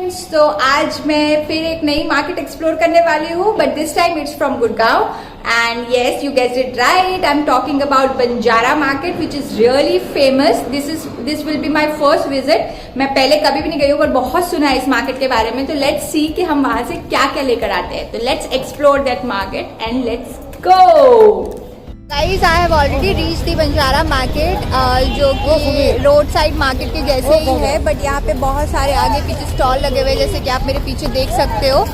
Friends, तो आज मैं फिर एक नई मार्केट एक्सप्लोर करने वाली हूँ, but this time it's from Gurgaon and yes you guess it right, I am talking about Banjara market which is really famous. This will be my first visit. मैं पहले कभी भी नहीं गई हूँ पर बहुत सुना है इस मार्केट के बारे में. तो लेट्स सी कि हम वहां से क्या क्या लेकर आते हैं. तो let's explore that market and let's go. Guys, I have already reach the Banjara market, जो कि रोड साइड मार्केट के जैसे ही है, बट यहाँ पे बहुत सारे आगे पीछे स्टॉल लगे हुए हैं, जैसे कि आप मेरे पीछे देख सकते हो.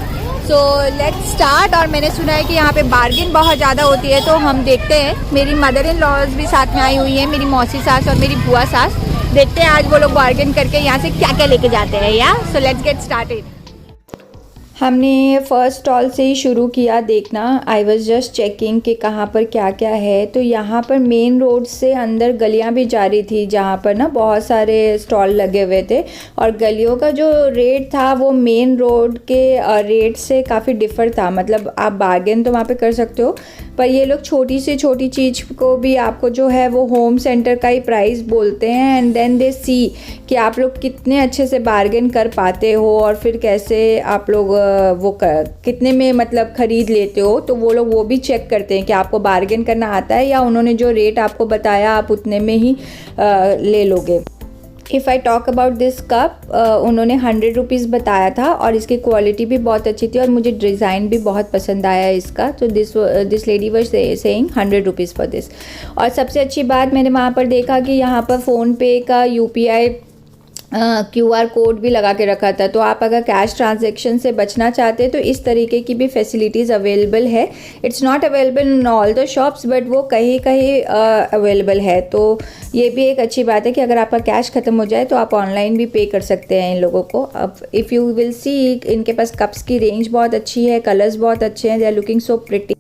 So let's start. और मैंने सुना है कि यहाँ पे बार्गेन बहुत ज़्यादा होती है, तो हम देखते हैं. मेरी मदर इन लॉज भी साथ में आई हुई है, मेरी मौसी सास और मेरी बुआ सास. देखते हैं आज वो लोग बार्गेन करके यहाँ से क्या क्या लेके जाते हैं. या सो लेट्स गेट स्टार्टेड. हमने फर्स्ट स्टॉल से ही शुरू किया देखना. आई वॉज जस्ट चेकिंग कि कहाँ पर क्या क्या है. तो यहाँ पर मेन रोड से अंदर गलियाँ भी जा रही थी, जहाँ पर ना बहुत सारे स्टॉल लगे हुए थे. और गलियों का जो रेट था वो मेन रोड के रेट से काफ़ी डिफ़र था. मतलब आप बार्गेन तो वहाँ पे कर सकते हो, पर ये लोग छोटी से छोटी चीज़ को भी आपको जो है वो होम सेंटर का ही प्राइस बोलते हैं. एंड देन दे सी कि आप लोग कितने अच्छे से बार्गेन कर पाते हो और फिर कैसे आप लोग कितने में मतलब ख़रीद लेते हो. तो वो लोग वो भी चेक करते हैं कि आपको बार्गेन करना आता है या उन्होंने जो रेट आपको बताया आप उतने में ही ले लोगे. If I talk about this cup, उन्होंने 100 रुपीज़ बताया था और इसकी क्वालिटी भी बहुत अच्छी थी और मुझे डिज़ाइन भी बहुत पसंद आया इसका. तो this lady was saying 100 rupees for this. और सबसे अच्छी बात मैंने वहाँ पर देखा कि यहाँ पर फ़ोनपे का UPI QR कोड भी लगा के रखा था. तो आप अगर कैश ट्रांजैक्शन से बचना चाहते हैं तो इस तरीके की भी फैसिलिटीज़ अवेलेबल है. It's not available in all the shops, but वो कहीं कहीं अवेलेबल है. तो ये भी एक अच्छी बात है कि अगर आपका कैश ख़त्म हो जाए तो आप ऑनलाइन भी पे कर सकते हैं इन लोगों को. अब इफ़ यू विल सी, इनके पास कप्स की रेंज बहुत अच्छी है, कलर्स बहुत अच्छे हैं. They are looking so pretty.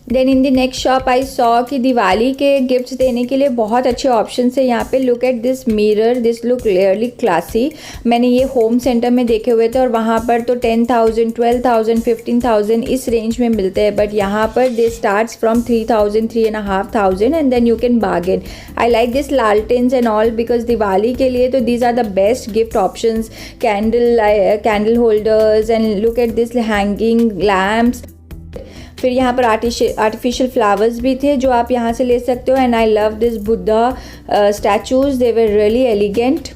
Then in the next shop I saw कि दिवाली के गिफ्ट्स देने के लिए बहुत अच्छे ऑप्शन है यहाँ पे. Look at this mirror, this look really classy. मैंने ये होम सेंटर में देखे हुए थे और वहाँ पर तो 10,000, 12,000, 15,000 इस रेंज में मिलते हैं. बट यहाँ पर they starts from 3,000, 3,500 and then you can bargain. I like this lanterns and all because Diwali के लिए तो these are the best gift options. Candle holders and look at this hanging lamps. फिर यहाँ पर आर्टिफिशियल फ्लावर्स भी थे जो आप यहाँ से ले सकते हो. And I love this Buddha statues, they were really elegant.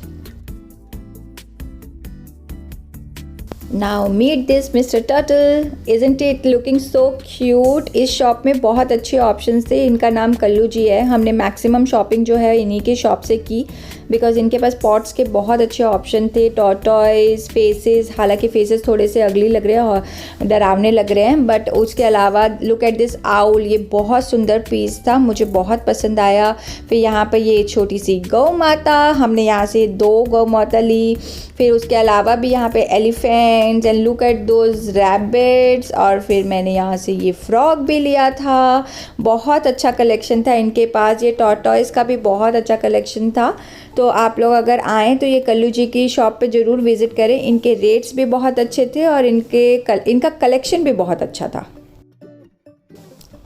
Now meet this mister turtle, isn't it looking so cute. इस शॉप में बहुत अच्छे ऑप्शंस थे. इनका नाम कल्लू जी है. हमने मैक्सिमम शॉपिंग जो है इन्हीं के शॉप से की बिकॉज इनके पास पॉट्स के बहुत अच्छे ऑप्शन थे. टॉर्टॉइज, फेसेस, हालांकि फेसेस थोड़े से अगली लग रहे हैं और डरावने लग रहे हैं, बट उसके अलावा लुक एट दिस आउल. ये बहुत सुंदर पीस था, मुझे बहुत पसंद आया. फिर यहाँ पर ये छोटी सी गौ माता, हमने यहाँ से 2 गौ माता ली. फिर उसके अलावा भी यहाँ पे elephants and look at those rabbits. और फिर मैंने यहाँ से ये फ्रॉग भी लिया था. बहुत अच्छा कलेक्शन था इनके पास. ये टॉर्टॉइज का भी बहुत अच्छा कलेक्शन था. तो आप लोग अगर आएँ तो ये कल्लू जी की शॉप पे ज़रूर विज़िट करें. इनके रेट्स भी बहुत अच्छे थे और इनका कलेक्शन भी बहुत अच्छा था.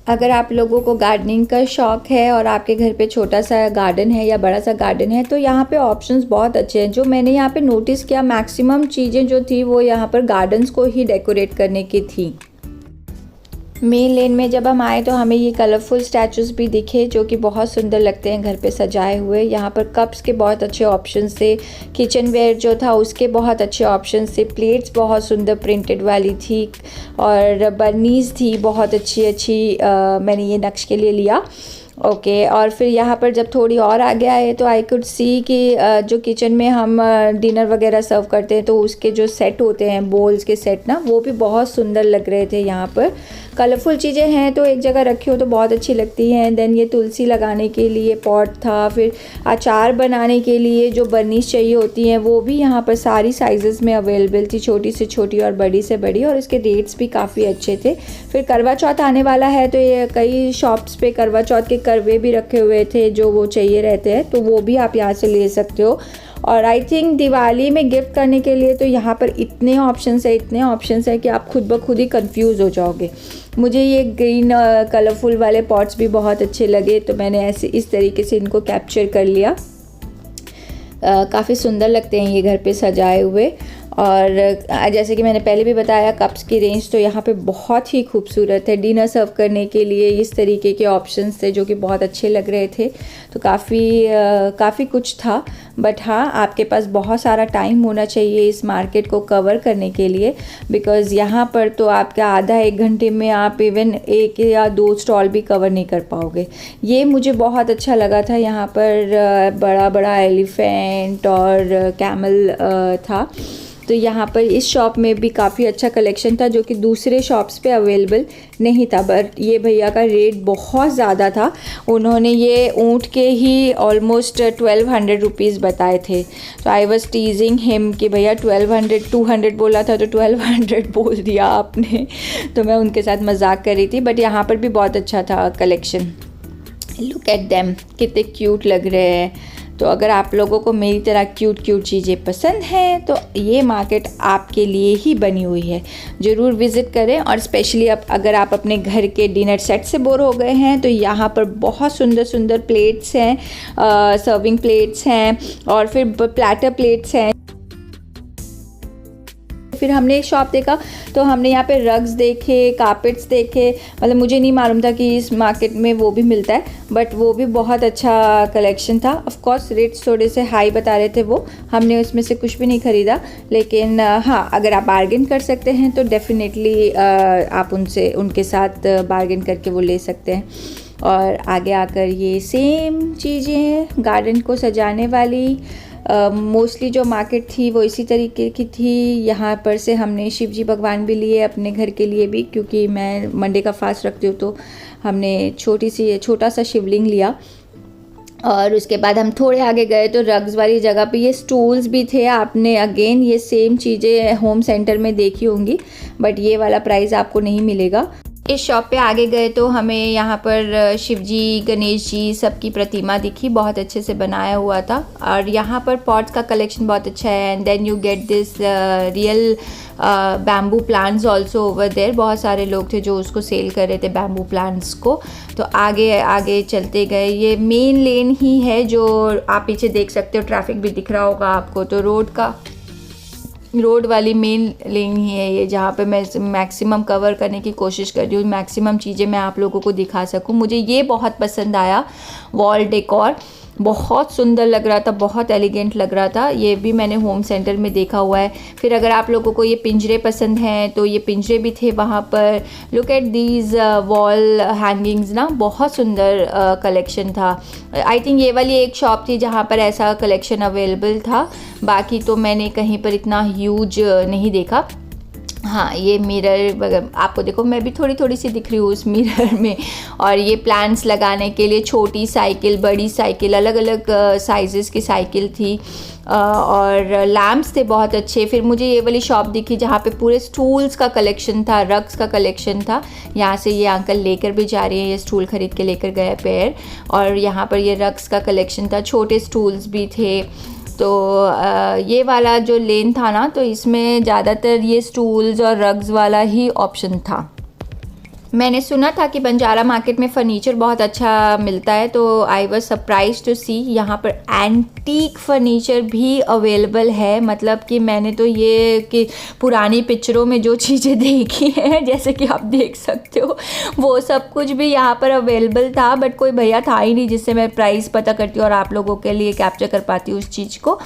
अगर आप लोगों को गार्डनिंग का शौक़ है और आपके घर पे छोटा सा गार्डन है या बड़ा सा गार्डन है तो यहाँ पे ऑप्शंस बहुत अच्छे हैं. जो मैंने यहाँ पे नोटिस किया, मैक्सिमम चीज़ें जो थी वो यहाँ पर गार्डन्स को ही डेकोरेट करने की थी. मेन लेन में जब हम आए तो हमें ये कलरफुल स्टैचूज़ भी दिखे जो कि बहुत सुंदर लगते हैं घर पे सजाए हुए. यहाँ पर कप्स के बहुत अच्छे ऑप्शंस थे. किचन वेयर जो था उसके बहुत अच्छे ऑप्शंस थे. प्लेट्स बहुत सुंदर प्रिंटेड वाली थी और बर्नीज़ थी बहुत अच्छी. मैंने ये नक्श के लिए लिया. ओके और फिर यहाँ पर जब थोड़ी और आगे आए तो आई कुड सी कि जो किचन में हम डिनर वगैरह सर्व करते हैं तो उसके जो सेट होते हैं, बोल्स के सेट ना, वो भी बहुत सुंदर लग रहे थे. यहाँ पर कलरफुल चीज़ें हैं तो एक जगह रखी हो तो बहुत अच्छी लगती हैं. देन ये तुलसी लगाने के लिए पॉट था. फिर अचार बनाने के लिए जो बर्नीश चाहिए होती हैं वो भी यहाँ पर सारी साइज़ में अवेलेबल थी, छोटी से छोटी और बड़ी से बड़ी. और इसके रेट्स भी काफ़ी अच्छे थे. फिर करवा चौथ आने वाला है तो ये कई शॉप्स पे करवा चौथ के करवे भी रखे हुए थे जो वो चाहिए रहते हैं, तो वो भी आप यहाँ से ले सकते हो. और आई थिंक दिवाली में गिफ्ट करने के लिए तो यहाँ पर इतने ऑप्शंस है कि आप खुद ब खुद ही कंफ्यूज हो जाओगे. मुझे ये ग्रीन कलरफुल वाले पॉट्स भी बहुत अच्छे लगे तो मैंने ऐसे इस तरीके से इनको कैप्चर कर लिया. काफ़ी सुंदर लगते हैं ये घर पे सजाए हुए। और जैसे कि मैंने पहले भी बताया, कप्स की रेंज तो यहाँ पे बहुत ही खूबसूरत है। डिनर सर्व करने के लिए इस तरीके के ऑप्शंस थे जो कि बहुत अच्छे लग रहे थे। तो काफ़ी कुछ था। बट हाँ, आपके पास बहुत सारा टाइम होना चाहिए इस मार्केट को कवर करने के लिए, बिकॉज़ यहाँ पर तो आपका आधा 1 घंटे में आप इवन 1 या 2 स्टॉल भी कवर नहीं कर पाओगे। ये मुझे बहुत अच्छा लगा था। यहाँ पर बड़ा बड़ा एलिफेंट और कैमल था। तो यहाँ पर इस शॉप में भी काफ़ी अच्छा कलेक्शन था जो कि दूसरे शॉप्स पे अवेलेबल नहीं था। बट ये भैया का रेट बहुत ज़्यादा था। उन्होंने ये ऊँट के ही ऑलमोस्ट 1200 रुपीज़ बताए थे। तो आई वॉज टीजिंग हिम कि भैया 200 बोला था तो 1200 बोल दिया आपने। तो मैं उनके साथ मजाक कर रही थी। बट यहाँ पर भी बहुत अच्छा था कलेक्शन। लुक एट देम, कितने क्यूट लग रहे हैं। तो अगर आप लोगों को मेरी तरह क्यूट चीज़ें पसंद हैं तो ये मार्केट आपके लिए ही बनी हुई है। ज़रूर विज़िट करें। और स्पेशली अगर आप अपने घर के डिनर सेट से बोर हो गए हैं तो यहाँ पर बहुत सुंदर प्लेट्स हैं, सर्विंग प्लेट्स हैं और फिर प्लैटर प्लेट्स हैं। फिर हमने एक शॉप देखा तो हमने यहाँ पे रग्स देखे, कारपेट्स देखे। मतलब मुझे नहीं मालूम था कि इस मार्केट में वो भी मिलता है, बट वो भी बहुत अच्छा कलेक्शन था। ऑफ कोर्स रेट्स थोड़े से हाई बता रहे थे वो, हमने उसमें से कुछ भी नहीं ख़रीदा। लेकिन हाँ, अगर आप बार्गेन कर सकते हैं तो डेफिनेटली आप उनके साथ बार्गेन करके वो ले सकते हैं। और आगे आकर ये सेम चीज़ें गार्डन को सजाने वाली मोस्टली जो मार्केट थी वो इसी तरीके की थी। यहाँ पर से हमने शिव जी भगवान भी लिए अपने घर के लिए भी, क्योंकि मैं मंडे का फास्ट रखती हूँ। तो हमने छोटा सा शिवलिंग लिया। और उसके बाद हम थोड़े आगे गए तो रग्स वाली जगह पे ये स्टूल्स भी थे। आपने अगेन ये सेम चीज़ें होम सेंटर में देखी होंगी, बट ये वाला प्राइस आपको नहीं मिलेगा। इस शॉप पे आगे गए तो हमें यहाँ पर शिव जी, गणेश जी सबकी प्रतिमा दिखी, बहुत अच्छे से बनाया हुआ था। और यहाँ पर पॉट्स का कलेक्शन बहुत अच्छा है। And then you get this real bamboo plants also over there. बहुत सारे लोग थे जो उसको सेल कर रहे थे, बैम्बू प्लांट्स को। तो आगे चलते गए। ये मेन लेन ही है जो आप पीछे देख सकते हो, ट्रैफिक भी दिख रहा होगा आपको। तो रोड वाली मेन लेन ही है ये, जहाँ पे मैं मैक्सिमम कवर करने की कोशिश कर रही हूँ, मैक्सिमम चीज़ें मैं आप लोगों को दिखा सकूँ। मुझे ये बहुत पसंद आया, वॉल डेकोर बहुत सुंदर लग रहा था, बहुत एलिगेंट लग रहा था। ये भी मैंने होम सेंटर में देखा हुआ है। फिर अगर आप लोगों को ये पिंजरे पसंद हैं तो ये पिंजरे भी थे वहाँ पर। Look at these wall hangings ना, बहुत सुंदर कलेक्शन था। आई थिंक ये वाली एक शॉप थी जहाँ पर ऐसा कलेक्शन अवेलेबल था, बाकी तो मैंने कहीं पर इतना ह्यूज नहीं देखा। हाँ, ये मिरर आपको देखो, मैं भी थोड़ी सी दिख रही हूँ उस मिरर में। और ये प्लांट्स लगाने के लिए छोटी साइकिल, बड़ी साइकिल, अलग अलग साइजेस की साइकिल थी। और लैम्प्स थे बहुत अच्छे। फिर मुझे ये वाली शॉप दिखी जहाँ पे पूरे स्टूल्स का कलेक्शन था, रग्स का कलेक्शन था। यहाँ से ये अंकल लेकर भी जा रही हैं, ये स्टूल खरीद के लेकर गए पेयर। और यहाँ पर ये रग्स का कलेक्शन था, छोटे स्टूल्स भी थे। तो ये वाला जो लेन था ना, तो इसमें ज़्यादातर ये स्टूल्स और रग्स वाला ही ऑप्शन था। मैंने सुना था कि बंजारा मार्केट में फ़र्नीचर बहुत अच्छा मिलता है, तो आई वॉज सरप्राइज टू सी यहाँ पर एंटीक फ़र्नीचर भी अवेलेबल है। मतलब कि मैंने तो ये कि पुरानी पिक्चरों में जो चीज़ें देखी हैं, जैसे कि आप देख सकते हो, वो सब कुछ भी यहाँ पर अवेलेबल था। बट कोई भैया था ही नहीं जिससे मैं प्राइस पता करती हूँ और आप लोगों के लिए कैप्चर कर पाती हूँ उस चीज़ को।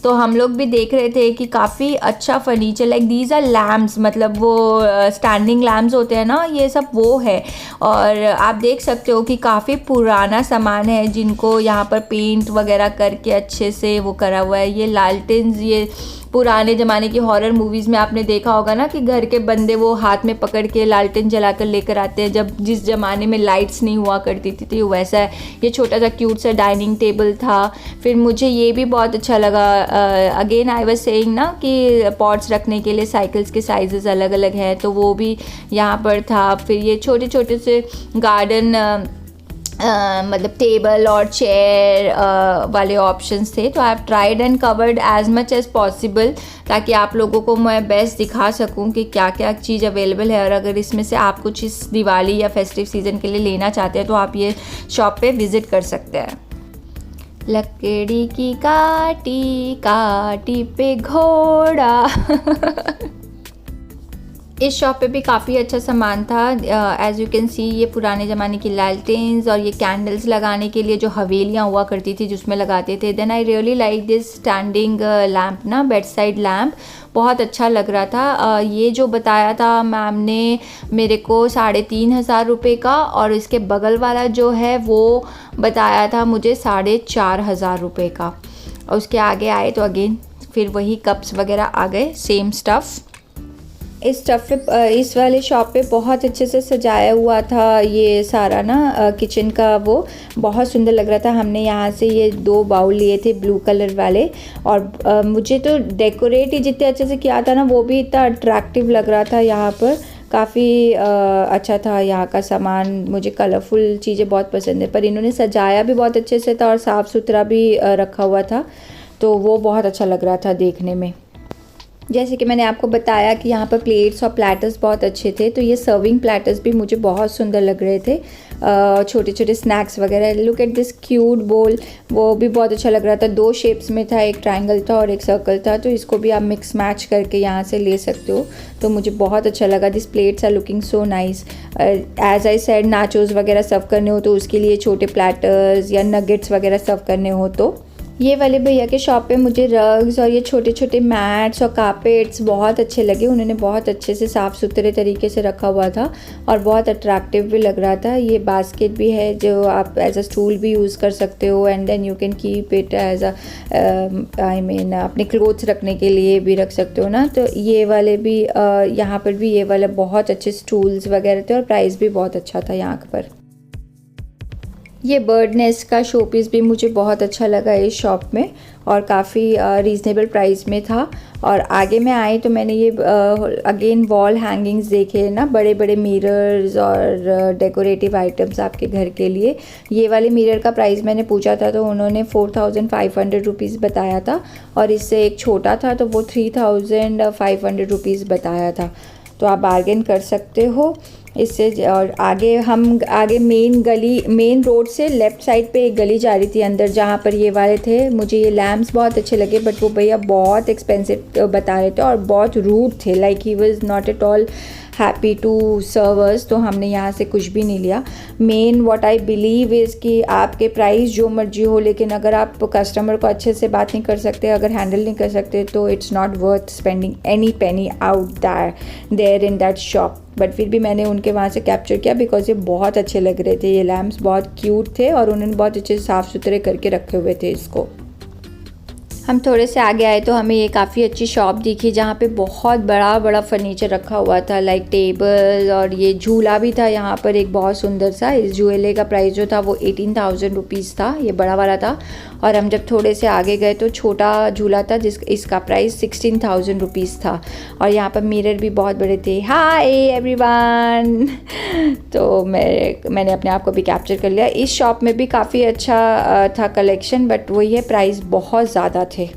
तो हम लोग भी देख रहे थे कि काफ़ी अच्छा furniture, like these are lamps, मतलब वो स्टैंडिंग लैम्प्स होते हैं ना, ये सब वो है। और आप देख सकते हो कि काफ़ी पुराना सामान है जिनको यहाँ पर पेंट वगैरह करके अच्छे से वो करा हुआ है। ये लालटेन्स, ये पुराने ज़माने की हॉरर मूवीज़ में आपने देखा होगा ना कि घर के बंदे वो हाथ में पकड़ के लालटेन जलाकर लेकर आते हैं, जब जिस ज़माने में लाइट्स नहीं हुआ करती थी। तो वैसा है। ये छोटा सा क्यूट सा डाइनिंग टेबल था। फिर मुझे ये भी बहुत अच्छा लगा। अगेन आई वाज सेइंग ना कि पॉट्स रखने के लिए साइकिल्स के साइजेस अलग अलग हैं, तो वो भी यहाँ पर था। फिर ये छोटे छोटे से गार्डन मतलब टेबल और चेयर वाले ऑप्शंस थे। तो I have tried and covered as much as possible, ताकि आप लोगों को मैं बेस्ट दिखा सकूं कि क्या क्या चीज़ अवेलेबल है। और अगर इसमें से आप कुछ इस दिवाली या फेस्टिव सीज़न के लिए लेना चाहते हैं तो आप ये शॉप पे विज़िट कर सकते हैं। लकड़ी की काटी काटी पे घोड़ा। इस शॉप पे भी काफ़ी अच्छा सामान था। एज़ यू कैन सी ये पुराने ज़माने की लालटेन्स और ये कैंडल्स लगाने के लिए जो हवेलियाँ हुआ करती थी जिसमें लगाते थे। Then I really like this standing lamp ना, बेड साइड लैम्प, बहुत अच्छा लग रहा था। ये जो बताया था मैम ने मेरे को 3,500 रुपये का, और इसके बगल वाला जो है वो बताया था मुझे 4,500 रुपये का। और उसके आगे आए तो अगेन फिर वही कप्स वगैरह आ गए, सेम स्टफ़। इस स्टफ़ पे, इस वाले शॉप पे बहुत अच्छे से सजाया हुआ था ये सारा ना किचन का, वो बहुत सुंदर लग रहा था। हमने यहाँ से ये 2 बाउल लिए थे ब्लू कलर वाले, और मुझे तो डेकोरेट ही जितने अच्छे से किया था ना वो भी इतना अट्रैक्टिव लग रहा था। यहाँ पर काफ़ी अच्छा था यहाँ का सामान। मुझे कलरफुल चीज़ें बहुत पसंद है, पर इन्होंने सजाया भी बहुत अच्छे से था और साफ़ सुथरा भी रखा हुआ था, तो वो बहुत अच्छा लग रहा था देखने में। जैसे कि मैंने आपको बताया कि यहाँ पर प्लेट्स और प्लैटर्स बहुत अच्छे थे, तो ये सर्विंग प्लैटर्स भी मुझे बहुत सुंदर लग रहे थे, छोटे छोटे स्नैक्स वगैरह। लुक एट दिस क्यूट बोल, वो भी बहुत अच्छा लग रहा था। 2 शेप्स में था, एक ट्रायंगल था और एक सर्कल था, तो इसको भी आप मिक्स मैच करके यहाँ से ले सकते हो, तो मुझे बहुत अच्छा लगा। This plates are looking so nice. As I said, nachos वगैरह सर्व करने हो तो उसके लिए छोटे प्लैटर्स या नगेट्स वगैरह सर्व करने हो तो। ये वाले भैया के शॉप पे मुझे रग्स और ये छोटे छोटे मैट्स और कारपेट्स बहुत अच्छे लगे। उन्होंने बहुत अच्छे से साफ़ सुथरे तरीके से रखा हुआ था और बहुत अट्रैक्टिव भी लग रहा था। ये बास्केट भी है जो आप एज अ स्टूल भी यूज़ कर सकते हो, and then you can keep it as a I mean अपने क्लोथ्स रखने के लिए भी रख सकते हो ना। तो ये वाले भी यहाँ पर भी ये वाले बहुत अच्छे स्टूल्स वगैरह थे और प्राइस भी बहुत अच्छा था यहाँ पर। ये बर्ड नेस्ट का शो पीस भी मुझे बहुत अच्छा लगा इस शॉप में, और काफ़ी रीज़नेबल प्राइस में था। और आगे में आई तो मैंने ये अगेन वॉल हैंगिंग्स देखे ना, बड़े बड़े मिरर्स और डेकोरेटिव आइटम्स आपके घर के लिए। ये वाले मिरर का प्राइस मैंने पूछा था तो उन्होंने 4,500 रुपीज़ बताया था, और इससे एक छोटा था तो वो 3,500 रुपीज़ बताया था, तो आप बार्गेन कर सकते हो इससे। और आगे मेन रोड से लेफ़्ट साइड पे एक गली जा रही थी अंदर, जहाँ पर ये वाले थे। मुझे ये लैम्प्स बहुत अच्छे लगे, बट वो भैया बहुत एक्सपेंसिव बता रहे थे और बहुत रूड थे, like he was not at all happy to serve us, तो हमने यहाँ से कुछ भी नहीं लिया। Main what I believe is कि आपके प्राइस जो मर्जी हो, लेकिन अगर आप कस्टमर को अच्छे से बात नहीं कर सकते, अगर हैंडल नहीं कर सकते, तो it's not worth spending any penny out there in that shop. But फिर भी मैंने उनके वहाँ से कैप्चर किया बिकॉज ये बहुत अच्छे लग रहे थे। ये लैम्प्स बहुत क्यूट थे और उन्होंने बहुत अच्छे से साफ़ सुथरे करके रखे हुए थे इसको। हम थोड़े से आगे आए तो हमें ये काफ़ी अच्छी शॉप दिखी जहाँ पे बहुत बड़ा बड़ा फर्नीचर रखा हुआ था, लाइक टेबल, और ये झूला भी था यहाँ पर एक बहुत सुंदर सा। इस झूले का प्राइस जो था वो 18,000 रुपीज़ था, ये बड़ा वाला था। और हम जब थोड़े से आगे गए तो छोटा झूला था इसका प्राइस 16,000 रुपीज़ था। और यहाँ पर मिरर भी बहुत बड़े थे। Hi everyone. तो मैंने अपने आप को भी कैप्चर कर लिया। इस शॉप में भी काफ़ी अच्छा था कलेक्शन, बट वही है प्राइस बहुत ज़्यादा थे।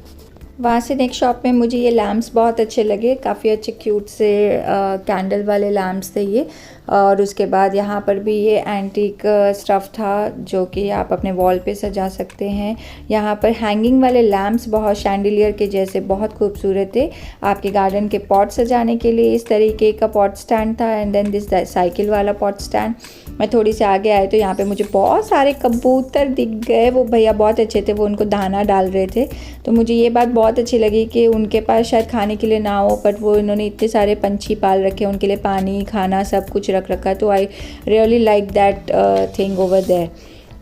वहाँ से नेक्स्ट शॉप में मुझे ये लैम्प्स बहुत अच्छे लगे, काफ़ी अच्छे क्यूट से कैंडल वाले लैम्प्स थे ये। और उसके बाद यहाँ पर भी ये एंटीक स्टफ़ था जो कि आप अपने वॉल पे सजा सकते हैं। यहाँ पर हैंगिंग वाले लैम्प्स बहुत शैंडिलियर के जैसे बहुत खूबसूरत थे, आपके गार्डन के पॉट सजाने के लिए इस तरीके का पॉट स्टैंड था, एंड देन दिस साइकिल वाला पॉट स्टैंड। मैं थोड़ी से आगे आए तो यहाँ पे मुझे बहुत सारे कबूतर दिख गए। वो भैया बहुत अच्छे थे, वो उनको दाना डाल रहे थे, तो मुझे ये बात बहुत अच्छी लगी कि उनके पास शायद खाने के लिए ना हो, बट वो इन्होंने इतने सारे पंछी पाल रखे, उनके लिए पानी खाना सब कुछ रख रखा। तो I really like that thing over there.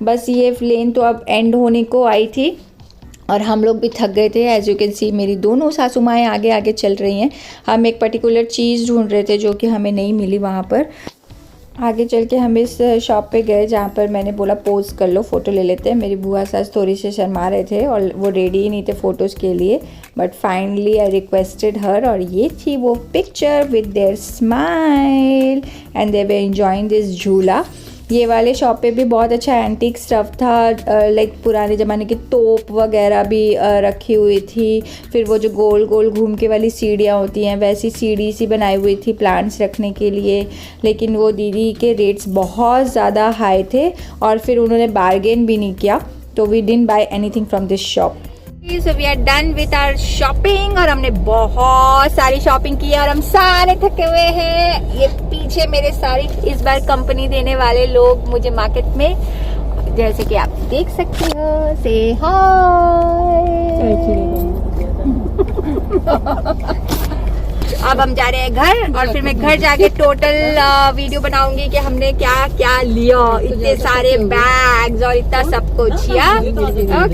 बस ये लेन तो अब एंड होने को आई थी और हम लोग भी थक गए थे। एज यू कैन सी मेरी दोनों सासू माएँ आगे आगे चल रही हैं। हम एक पर्टिकुलर चीज़ ढूंढ रहे थे जो कि हमें नहीं मिली वहाँ पर। आगे चल के हम इस शॉप पे गए जहाँ पर मैंने बोला पोज कर लो, फ़ोटो ले लेते हैं। मेरी बुआ सास थोड़ी सी शर्मा रहे थे और वो रेडी ही नहीं थे फ़ोटोज़ के लिए, बट फाइनली आई रिक्वेस्टेड हर, और ये थी वो picture with their smile and they were enjoying this झूला। ये वाले शॉप पे भी बहुत अच्छा एंटीक स्टफ़ था, लाइक पुराने ज़माने की तोप वगैरह भी रखी हुई थी। फिर वो जो गोल गोल घूम के वाली सीढ़ियाँ होती हैं, वैसी सीढ़ी सी बनाई हुई थी प्लांट्स रखने के लिए, लेकिन वो दीदी के रेट्स बहुत ज़्यादा हाई थे और फिर उन्होंने बार्गेन भी नहीं किया। तो we didn't buy anything from this shop. So we are done with our shopping और हमने बहुत सारी शॉपिंग की है और हम सारे थके हुए हैं। ये पीछे मेरे सारी इस बार कंपनी देने वाले लोग मुझे मार्केट में, जैसे कि आप देख सकते हो। से हाय। अब हम जा रहे हैं घर और फिर मैं घर जाके टोटल वीडियो बनाऊंगी कि हमने क्या क्या लिया, इतने सारे बैग्स और इतना सब कुछ। ओके